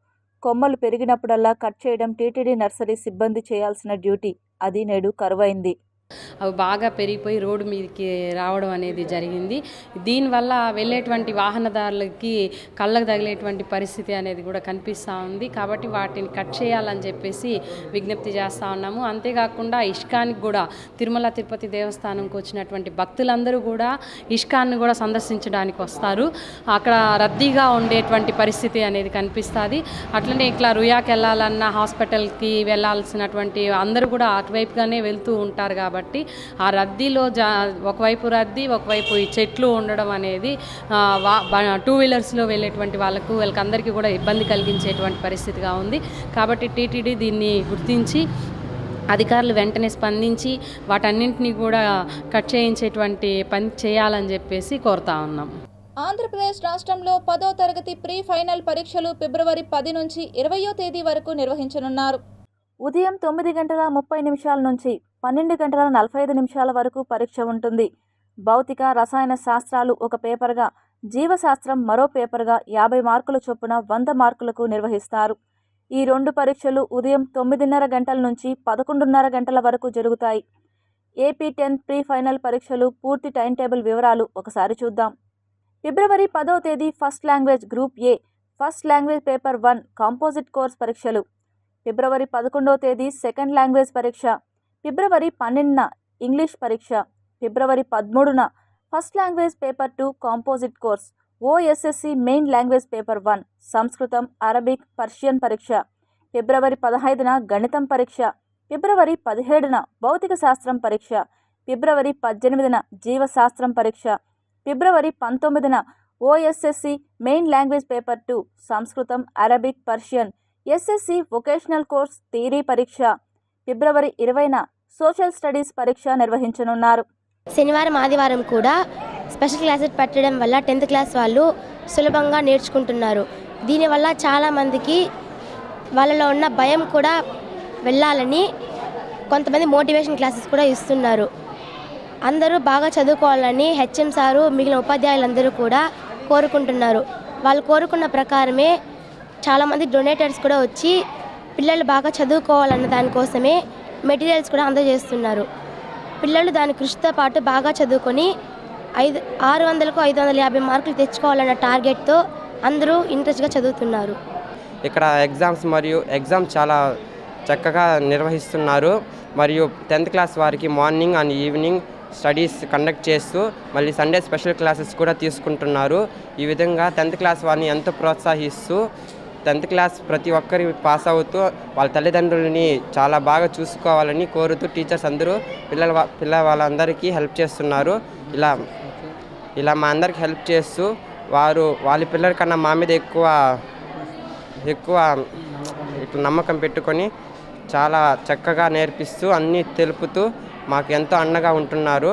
కొమ్మలు పెరిగినప్పుడల్లా కట్ చేయడం టీటీడీ నర్సరీ సిబ్బంది చేయాల్సిన డ్యూటీ. అది నేడు కరువైంది. అవి బాగా పెరిగిపోయి రోడ్డు మీదకి రావడం అనేది జరిగింది. దీనివల్ల వెళ్ళేటువంటి వాహనదారులకి కళ్ళకు తగిలేటువంటి పరిస్థితి అనేది కూడా కనిపిస్తూ ఉంది. కాబట్టి వాటిని కట్ చేయాలని చెప్పేసి విజ్ఞప్తి చేస్తూ ఉన్నాము. అంతేకాకుండా ఇష్కానికి కూడా తిరుమల తిరుపతి దేవస్థానంకి వచ్చినటువంటి భక్తులందరూ కూడా ఇష్కాన్ని కూడా సందర్శించడానికి వస్తారు. అక్కడ రద్దీగా ఉండేటువంటి పరిస్థితి అనేది కనిపిస్తుంది. అట్లనే ఇట్లా రుయాకి వెళ్ళాలన్నా హాస్పిటల్కి వెళ్ళాల్సినటువంటి అందరూ కూడా అటువైపుగానే వెళ్తూ ఉంటారు. కాబట్టి ఆ రద్దీలో ఒకవైపు రద్దీ, ఒకవైపు ఈ చెట్లు ఉండడం అనేది 2 వీలర్స్లో వెళ్ళేటువంటి వాళ్ళకందరికీ కూడా ఇబ్బంది కలిగించేటువంటి పరిస్థితిగా ఉంది. కాబట్టి టీటీడీ దీన్ని గుర్తించి అధికారులు వెంటనే స్పందించి వాటన్నింటినీ కూడా కట్ చేయించేటువంటి పని చేయాలని చెప్పేసి కోరుతా ఉన్నాం. ఆంధ్రప్రదేశ్ రాష్ట్రంలో 10వ తరగతి ప్రీ ఫైనల్ పరీక్షలు ఫిబ్రవరి 10 నుంచి 20వ తేదీ వరకు నిర్వహించనున్నారు. ఉదయం 9:30 నుంచి 12:45 వరకు పరీక్ష ఉంటుంది. భౌతిక, రసాయన శాస్త్రాలు ఒక పేపర్గా, జీవశాస్త్రం మరో పేపర్గా 50 మార్కుల చొప్పున 100 మార్కులకు నిర్వహిస్తారు. ఈ 2 పరీక్షలు ఉదయం 9:30 నుంచి 11:30 వరకు జరుగుతాయి. ఏపీ 10th ప్రీ ఫైనల్ పరీక్షలు పూర్తి టైం టేబుల్ వివరాలు ఒకసారి చూద్దాం. ఫిబ్రవరి 10వ తేదీ first language group A first language paper 1 composite course పరీక్షలు. ఫిబ్రవరి 11వ తేదీ సెకండ్ లాంగ్వేజ్ పరీక్ష. ఫిబ్రవరి 12న ఇంగ్లీష్ పరీక్ష. ఫిబ్రవరి 13న first language paper 2 composite course. OSSC main language paper 1 సంస్కృతం, అరబిక్, పర్షియన్ పరీక్ష. ఫిబ్రవరి 15న గణితం పరీక్ష. ఫిబ్రవరి 17న భౌతిక శాస్త్రం పరీక్ష. ఫిబ్రవరి 18న జీవశాస్త్రం పరీక్ష. ఫిబ్రవరి 19న ఓఎస్ఎస్సి మెయిన్ లాంగ్వేజ్ పేపర్ 2 సంస్కృతం, Arabic, Persian, SSC vocational course theory పరీక్ష. ఫిబ్రవరి 20న సోషల్ స్టడీస్ పరీక్ష నిర్వహించనున్నారు. శనివారం, ఆదివారం కూడా స్పెషల్ క్లాసెస్ పెట్టడం వల్ల 10th క్లాస్ వాళ్ళు సులభంగా నేర్చుకుంటున్నారు. దీనివల్ల చాలామందికి వాళ్ళలో ఉన్న భయం కూడా వెళ్ళాలని కొంతమంది మోటివేషన్ క్లాసెస్ కూడా ఇస్తున్నారు. అందరూ బాగా చదువుకోవాలని హెచ్ఎం సారు, మిగిలిన ఉపాధ్యాయులందరూ కూడా కోరుకుంటున్నారు. వాళ్ళు కోరుకున్న ప్రకారమే చాలామంది డొనేటర్స్ కూడా వచ్చి పిల్లలు బాగా చదువుకోవాలన్న దానికోసమే మెటీరియల్స్ కూడా అందజేస్తున్నారు. పిల్లలు దాని కృషితో పాటు బాగా చదువుకొని 600కు 550 మార్కులు తెచ్చుకోవాలన్న టార్గెట్తో అందరూ ఇంట్రెస్ట్గా చదువుతున్నారు. ఇక్కడ ఎగ్జామ్ చాలా చక్కగా నిర్వహిస్తున్నారు. మరియు 10th క్లాస్ వారికి morning and evening studies conduct చేస్తూ మళ్ళీ సండే స్పెషల్ క్లాసెస్ కూడా తీసుకుంటున్నారు. ఈ విధంగా 10th క్లాస్ వారిని ఎంతో ప్రోత్సహిస్తూ 10th క్లాస్ ప్రతి ఒక్కరి పాస్ అవుతూ వాళ్ళ తల్లిదండ్రులని చాలా బాగా చూసుకోవాలని కోరుతూ టీచర్స్ అందరూ వాళ్ళందరికీ హెల్ప్ చేస్తున్నారు. ఇలా మా అందరికి హెల్ప్ చేస్తూ వాళ్ళ పిల్లల కన్నా మా మీద ఎక్కువ ఇట్లా నమ్మకం పెట్టుకొని చాలా చక్కగా నేర్పిస్తూ అన్నీ తెలుపుతూ మాకు ఎంతో అండగా ఉంటున్నారు.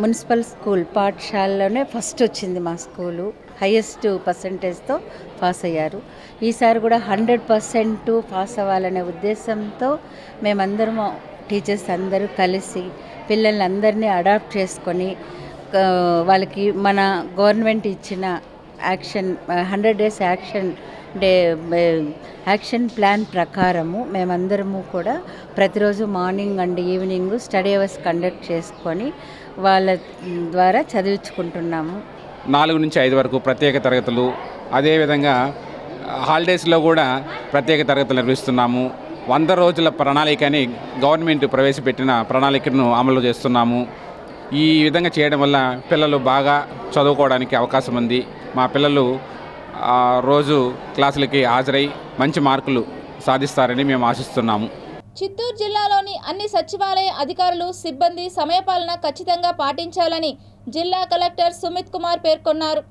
మున్సిపల్ స్కూల్ పాఠశాలలోనే ఫస్ట్ వచ్చింది మా స్కూలు. హైయెస్ట్ పర్సంటేజ్తో పాస్ అయ్యారు. ఈసారి కూడా 100% పాస్ అవ్వాలనే ఉద్దేశంతో మేమందరము టీచర్స్ అందరూ కలిసి పిల్లలందరినీ అడాప్ట్ చేసుకొని వాళ్ళకి మన గవర్నమెంట్ ఇచ్చిన యాక్షన్ 100 days యాక్షన్ ప్లాన్ ప్రకారము మేమందరము కూడా ప్రతిరోజు morning and evening study hours conduct చేసుకొని వాళ్ళ ద్వారా చదివించుకుంటున్నాము. 4 నుంచి 5 వరకు ప్రత్యేక తరగతులు, అదేవిధంగా హాలిడేస్లో కూడా ప్రత్యేక తరగతులు నిర్వహిస్తున్నాము. 100 రోజుల ప్రణాళికని గవర్నమెంట్ ప్రవేశపెట్టిన ప్రణాళికను అమలు చేస్తున్నాము. ఈ విధంగా చేయడం వల్ల పిల్లలు బాగా చదువుకోవడానికి అవకాశం ఉంది. మా పిల్లలు రోజు క్లాసులకి హాజరై మంచి మార్కులు సాధిస్తారని మేము ఆశిస్తున్నాము. చిత్తూరు జిల్లాలోని అన్ని సచివాలయ అధికారులు, సిబ్బంది సమయపాలన ఖచ్చితంగా పాటించాలని జిల్లా కలెక్టర్ సుమిత్ కుమార్ పేర్కొన్నారు.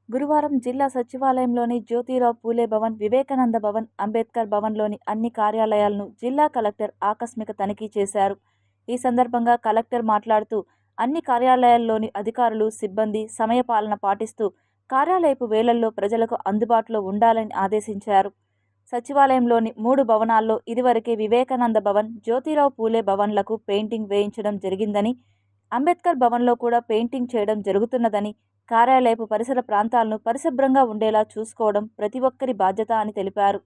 గురువారం జిల్లా సచివాలయంలోని జ్యోతిరావు పూలే భవన్, వివేకానంద భవన్, అంబేద్కర్ భవన్లోని అన్ని కార్యాలయాలను జిల్లా కలెక్టర్ ఆకస్మిక తనిఖీ చేశారు. ఈ సందర్భంగా కలెక్టర్ మాట్లాడుతూ అన్ని కార్యాలయాల్లోని అధికారులు, సిబ్బంది సమయపాలన పాటిస్తూ కార్యాలయపు వేళల్లో ప్రజలకు అందుబాటులో ఉండాలని ఆదేశించారు. సచివాలయంలోని 3 భవనాల్లో ఇదివరకే వివేకానంద భవన్, జ్యోతిరావు పూలే భవన్లకు పెయింటింగ్ వేయించడం జరిగిందని, అంబేద్కర్ భవన్లో కూడా పెయింటింగ్ చేయడం జరుగుతున్నదని, కార్యాలయపు పరిసర ప్రాంతాలను పరిశుభ్రంగా ఉండేలా చూసుకోవడం ప్రతి ఒక్కరి బాధ్యత అని తెలిపారు.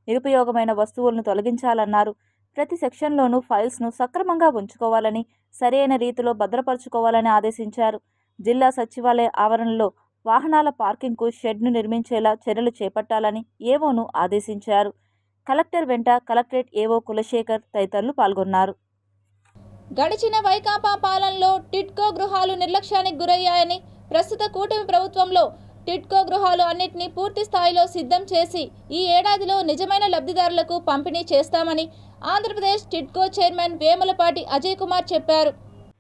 నిరుపయోగమైన వస్తువులను తొలగించాలన్నారు. ప్రతి సెక్షన్లోనూ ఫైల్స్ను సక్రమంగా ఉంచుకోవాలని, సరైన రీతిలో భద్రపరుచుకోవాలని ఆదేశించారు. జిల్లా సచివాలయ ఆవరణలో వాహనాల పార్కింగ్కు షెడ్ను నిర్మించేలా చర్యలు చేపట్టాలని ఏవోను ఆదేశించారు. కలెక్టర్ వెంట కలెక్టరేట్ ఏవో కులశేఖర్ తదితరులు పాల్గొన్నారు. గడిచిన వైకాపా పాలనలో టిడ్కో గృహాలు నిర్లక్ష్యానికి గురయ్యాయని, ప్రస్తుత కూటమి ప్రభుత్వంలో టిడ్కో గృహాలు అన్నింటినీ పూర్తి స్థాయిలో సిద్ధం చేసి ఈ ఏడాదిలో నిజమైన లబ్ధిదారులకు పంపిణీ చేస్తామని ఆంధ్రప్రదేశ్ టిడ్కో చైర్మన్ వేములపాటి అజయ్ కుమార్ చెప్పారు.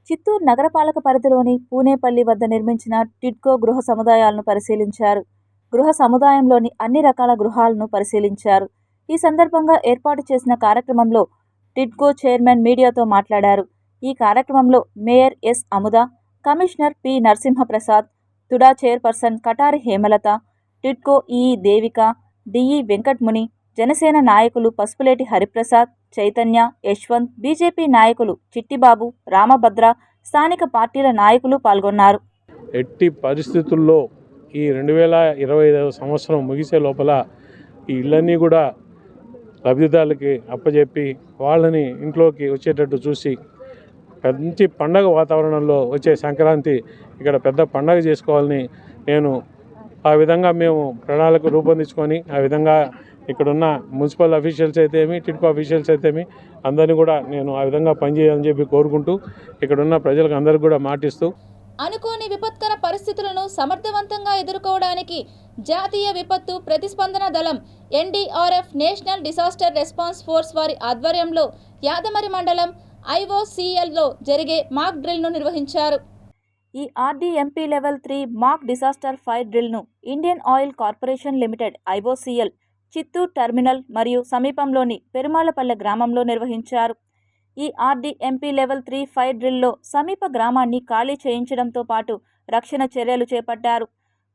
చిత్తూరు నగరపాలక పరిధిలోని పూనేపల్లి వద్ద నిర్మించిన టిడ్కో గృహ సముదాయాలను పరిశీలించారు. గృహ సముదాయంలోని అన్ని రకాల గృహాలను పరిశీలించారు. ఈ సందర్భంగా ఏర్పాటు చేసిన కార్యక్రమంలో టిడ్కో చైర్మన్ మీడియాతో మాట్లాడారు. ఈ కార్యక్రమంలో mayor S Amuda, commissioner P Narasimhaprasad, TUDA chairperson Katari Hemalatha, TIDCO EE Devika, DE Venkatmuni, Janasena నాయకులు పసుపులేటి హరిప్రసాద్, చైతన్య, యశ్వంత్, బీజేపీ నాయకులు చిట్టిబాబు, రామభద్ర, స్థానిక పార్టీల నాయకులు పాల్గొన్నారు. ఎట్టి పరిస్థితుల్లో ఈ 2025 సంవత్సరం ముగిసే లోపల ఈ ఇళ్ళన్నీ కూడా లబ్ధిదారులకి అప్పచెప్పి వాళ్ళని ఇంట్లోకి వచ్చేటట్టు చూసి మంచి పండగ వాతావరణంలో వచ్చే సంక్రాంతి ఇక్కడ పెద్ద పండగ చేసుకోవాలని ఆ విధంగా మేము ప్రణాళిక రూపొందించుకొని ఆ విధంగా ఇక్కడున్న మున్సిపల్ అఫీషియల్స్ అయితేమి, టిడ్కో అఫీషియల్స్ అయితేమి అందరినీ కూడా ఆ విధంగా పనిచేయాలని చెప్పి కోరుకుంటూ ఇక్కడున్న ప్రజలకు అందరికీ కూడా మాటిస్తూ అనుకోని విపత్కర పరిస్థితులను సమర్థవంతంగా ఎదుర్కోవడానికి జాతీయ విపత్తు ప్రతిస్పందన దళం NDRF national disaster response force వారి ఆధ్వర్యంలో యాదమరి మండలం IOCLలో జరిగే మాక్ డ్రిల్ను నిర్వహించారు. ఈ RDMP level 3 mock disaster fire డ్రిల్ను Indian oil corporation limited IOCL Chittoor terminal మరియు సమీపంలోని పెరుమాళ్లపల్లె గ్రామంలో నిర్వహించారు. ఈ RDMP లెవెల్ 3 ఫైర్ డ్రిల్లో సమీప గ్రామాన్ని ఖాళీ చేయించడంతో పాటు రక్షణ చర్యలు చేపట్టారు.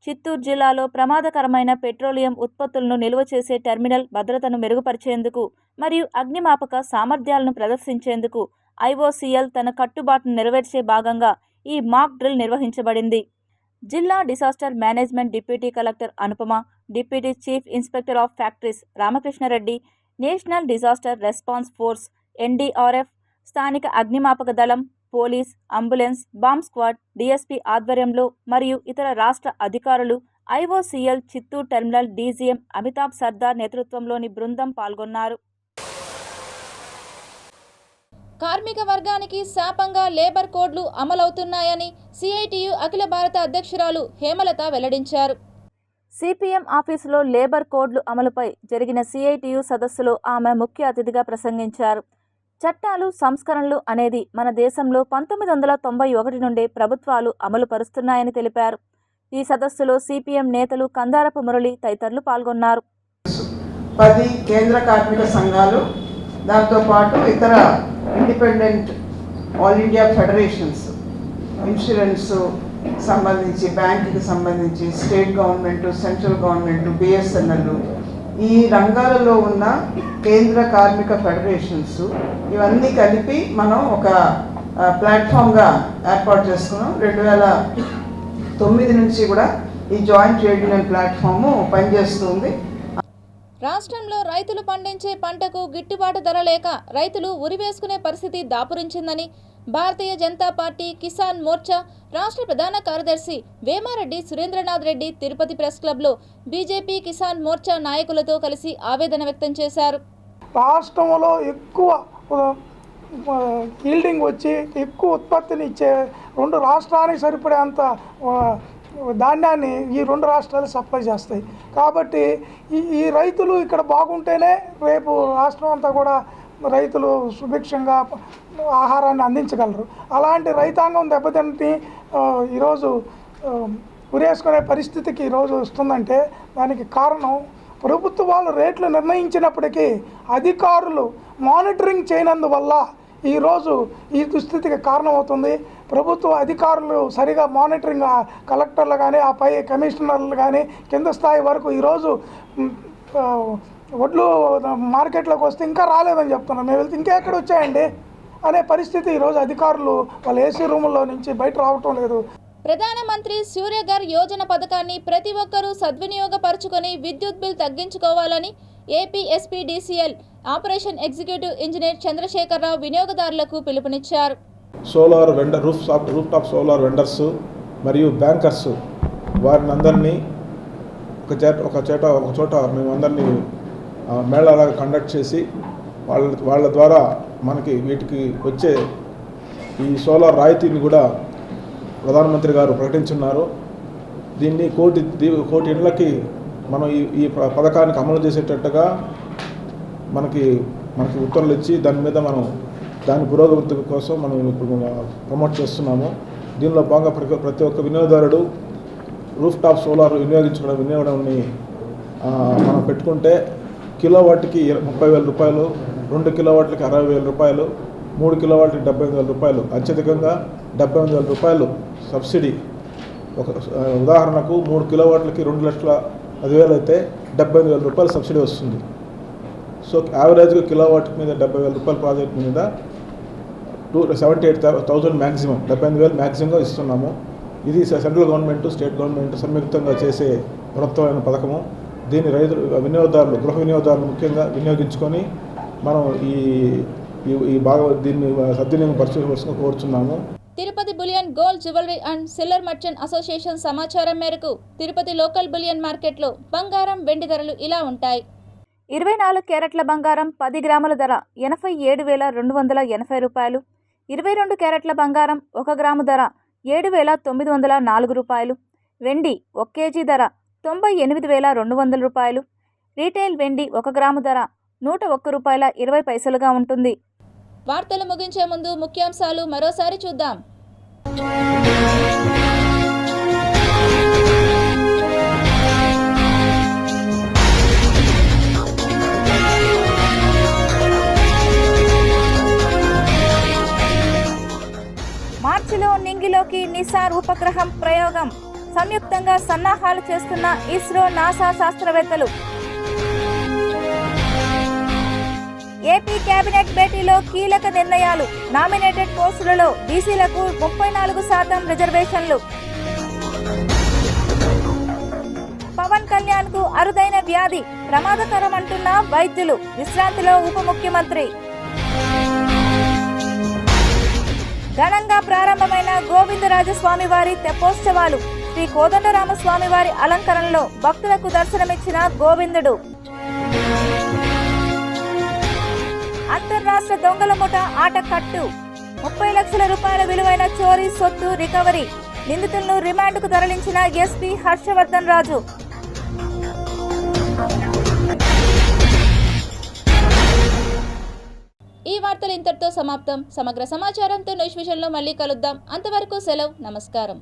చిత్తూరు జిల్లాలో ప్రమాదకరమైన పెట్రోలియం ఉత్పత్తులను నిల్వ చేసే టెర్మినల్ భద్రతను మెరుగుపరిచేందుకు మరియు అగ్నిమాపక సామర్థ్యాలను ప్రదర్శించేందుకు IOCL తన కట్టుబాటును నెరవేర్చే భాగంగా ఈ మాక్ డ్రిల్ నిర్వహించబడింది. జిల్లా disaster management deputy collector Anupama, deputy chief inspector of factories Ramakrishna Reddy, national disaster response force NDRF, స్థానిక అగ్నిమాపక దళం, police, ambulance, bomb squad, DSP ఆధ్వర్యంలో మరియు ఇతర రాష్ట్ర అధికారులు, IOCL Chittoor terminal DGM Amitabh Sardar నేతృత్వంలోని బృందం పాల్గొన్నారు. కార్మిక వర్గానికి శాపంగా లేబర్ కోడ్లు అమలవుతున్నాయని CITU అఖిల భారత అధ్యక్షురాలు హేమలత వెల్లడించారు. CPM ఆఫీసులో లేబర్ కోడ్లు అమలుపై జరిగిన CITU సదస్సులో ఆమె ముఖ్య అతిథిగా ప్రసంగించారు. చట్టాలు, సంస్కరణలు అనేది మన దేశంలో 1991 నుండే ప్రభుత్వాలు అమలు పరుస్తున్నాయని తెలిపారు. ఈ సదస్సులో CPM నేతలు కందారపు మురళి తదితరులు పాల్గొన్నారు. 10 కేంద్ర కార్మిక సంఘాలు, దాంతోపాటు ఇతర independent all India federations, insurance సంబంధించి, బ్యాంకుకి సంబంధించి, state government, central government, BSNL, ఈ రంగాలలో ఉన్న కేంద్ర కార్మిక ఫెడరేషన్స్ ఇవన్నీ కలిపి మనం ఒక ప్లాట్ఫామ్గా ఏర్పాటు చేసుకున్నాం. 2009 నుంచి కూడా ఈ జాయింట్ ట్రేడ్ యూనియన్ ప్లాట్ఫాము పనిచేస్తుంది. రాష్ట్రంలో రైతులు పండించే పంటకు గిట్టుబాటు ధర లేక రైతులు ఉరివేసుకునే పరిస్థితి దాపురించిందని భారతీయ జనతా పార్టీ కిసాన్ మోర్చా రాష్ట్ర ప్రధాన కార్యదర్శి వేమారెడ్డి సురేంద్రనాథ్ రెడ్డి తిరుపతి ప్రెస్ క్లబ్లో బీజేపీ కిసాన్ మోర్చా నాయకులతో కలిసి ఆవేదన వ్యక్తం చేశారు. రాష్ట్రంలో ఎక్కువ ఈల్డింగ్ వచ్చి ఎక్కువ ఉత్పత్తిని ఇచ్చే 2 రాష్ట్రానికి సరిపడేంత ధాన్యాన్ని ఈ 2 రాష్ట్రాలు సప్లై చేస్తాయి. కాబట్టి ఈ రైతులు ఇక్కడ బాగుంటేనే రేపు రాష్ట్రం అంతా కూడా రైతులు సుభిక్షంగా ఆహారాన్ని అందించగలరు. అలాంటి రైతాంగం దెబ్బతింటి ఈరోజు ఉరేసుకునే పరిస్థితికి ఈరోజు వస్తుందంటే దానికి కారణం ప్రభుత్వాలు రేట్లు నిర్ణయించినప్పటికీ అధికారులు మానిటరింగ్ చేయనందువల్ల ఈరోజు ఈ దుస్థితికి కారణమవుతుంది. ప్రభుత్వ అధికారులు సరిగా మానిటరింగ్, కలెక్టర్లు కానీ, ఆ పై కమిషనర్లు కానీ కింద స్థాయి వరకు ఈరోజు వడ్లు మార్కెట్లోకి వస్తే ఇంకా రాలేదని చెప్తున్నారు. మేము వెళ్తే ఇంకా ఎక్కడ వచ్చాయండి? అనే పరిస్థితి ఈరోజు అధికారులు వాళ్ళ ఏసీ రూముల్లో నుంచి బయట రావటం లేదు. ప్రధానమంత్రి సూర్యఘర్ యోజన పథకాన్ని ప్రతి ఒక్కరూ సద్వినియోగపరుచుకొని విద్యుత్ బిల్ తగ్గించుకోవాలని AP SPDCL operation executive engineer Chandrasekhara Rao వినియోగదారులకు పిలుపునిచ్చారు. Solar vendor roof top solar vendors మరియు బ్యాంకర్స్ వారిని అందరినీ ఒక చోట మేమందరినీ మేళాలాగా కండక్ట్ చేసి వాళ్ళ ద్వారా మనకి వీటికి వచ్చే ఈ సోలార్ రాయితీని కూడా ప్రధానమంత్రి గారు ప్రకటించున్నారు. దీన్ని కోటి ఇళ్లకి మనం ఈ పథకానికి అమలు చేసేటట్టుగా మనకి ఉత్తర్వులు ఇచ్చి దాని మీద మనం దాని పురోగతి కోసం మనం ఇప్పుడు ప్రమోట్ చేస్తున్నాము. దీనిలో భాగంగా ప్రతి ఒక్క వినియోగదారుడు రూఫ్ టాప్ సోలార్ వినియోగాన్ని మనం పెట్టుకుంటే కిలోవాట్కి 30,000 రూపాయలు, 2 కిలోవాట్లకి 60,000 రూపాయలు, 3 కిలోవాట్లకి 75,000 రూపాయలు, అత్యధికంగా 78,000 రూపాయలు సబ్సిడీ. ఒక ఉదాహరణకు 3 కిలోవాట్లకి 2,10,000 అయితే 75,000 రూపాయలు సబ్సిడీ వస్తుంది. సో యావరేజ్గా కిలోవాట్ మీద 70,000 రూపాయల ప్రాజెక్ట్ మీద 78,000 మ్యాక్సిమం, 75,000 మ్యాక్సిమంగా ఇస్తున్నాము. ఇది సెంట్రల్ గవర్నమెంట్, స్టేట్ గవర్నమెంట్ సంయుక్తంగా చేసే బృహత్తమైన పథకము. దీన్ని వినియోగదారులు, గృహ వినియోగదారులు ముఖ్యంగా వినియోగించుకొని మనం దీన్ని సద్వినియోగం పరచుకోవాల్సిన కోరుచున్నాము. Tirupati bullion gold jewellery and silver merchant association సమాచారం మేరకు తిరుపతి లోకల్ బులియన్ మార్కెట్లో బంగారం, వెండి ధరలు ఇలా ఉంటాయి. 24 క్యారెట్ల బంగారం 10 గ్రాముల ధర 87,280 రూపాయలు. 22 క్యారెట్ల బంగారం 1 గ్రాము ధర 7,904 రూపాయలు. వెండి 1 కేజీ ధర 98,200 రూపాయలు. రీటైల్ వెండి 1 గ్రాము ధర 101 రూపాయల 20 పైసలుగా ఉంటుంది. వార్తలు ముగించే ముందు ముఖ్యాంశాలు మరోసారి చూద్దాం. మార్చిలో నింగిలోకి నిసార్ ఉపగ్రహం ప్రయోగం. సంయుక్తంగా సన్నాహాలు చేస్తున్న ఇస్రో, నాసా శాస్త్రవేత్తలు. ఏపీ కేబినెట్ భేటీలో కీలక నిర్ణయాలు. నామినేటెడ్ పోస్టులలో బీసీలకు 34% రిజర్వేషన్లు. పవన్ కళ్యాణ్ కు అరుదైన వ్యాధి, ప్రమాదకరం అంటున్న వైద్యులు. విశ్రాంతిలో ఉప ముఖ్యమంత్రి. ఘనంగా ప్రారంభమైన గోవిందరాజస్వామి వారి తెప్పోత్సవాలు. శ్రీ కోదండరామస్వామి వారి అలంకరణలో భక్తులకు దర్శనమిచ్చిన గోవిందుడు. అంతర్రాష్ట్ర దొంగల ముఠ ఆట కట్టు. 30 లక్షల రూపాయల విలువైన చోరీ సొత్తు రికవరీ. నిందితులను రిమాండ్కు తరలించిన ఎస్పీ హర్షవర్ధన్ రాజు. ఈ వార్తలు ఇంతటితో సమాప్తం. సమగ్ర సమాచారంతో న్యూస్ విజన్లో మళ్ళీ కలుద్దాం. అంతవరకు సెలవు. నమస్కారం.